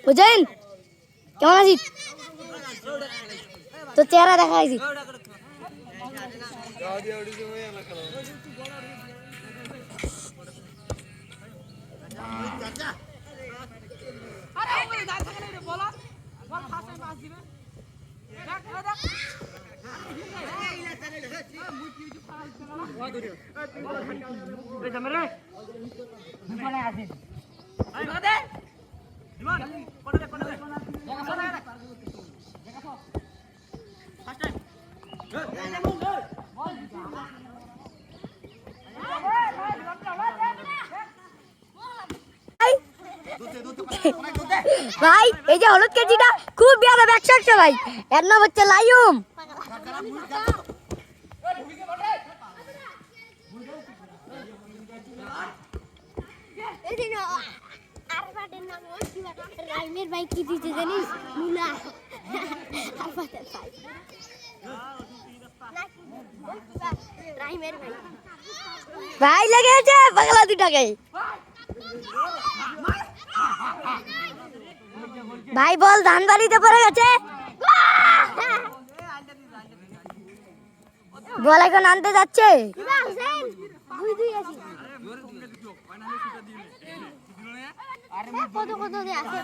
বুঝেন কেমন আছিস? তোর চেহারা দেখা হয়েছি। ভাই এই যে হলুদ কেজিটা খুব বিয়াদব একশো ভাই, এর নাম হচ্ছে লাইম। রাইমের ভাই কি দিতে জানিস? মুলা রাইমের ভাই ভাই লেগেছে পাগলা দুটাকে। ভাই বল ধান বাড়িতে পড়ে গেছে, বল এখন আনতে যাচ্ছে। কত কত আছে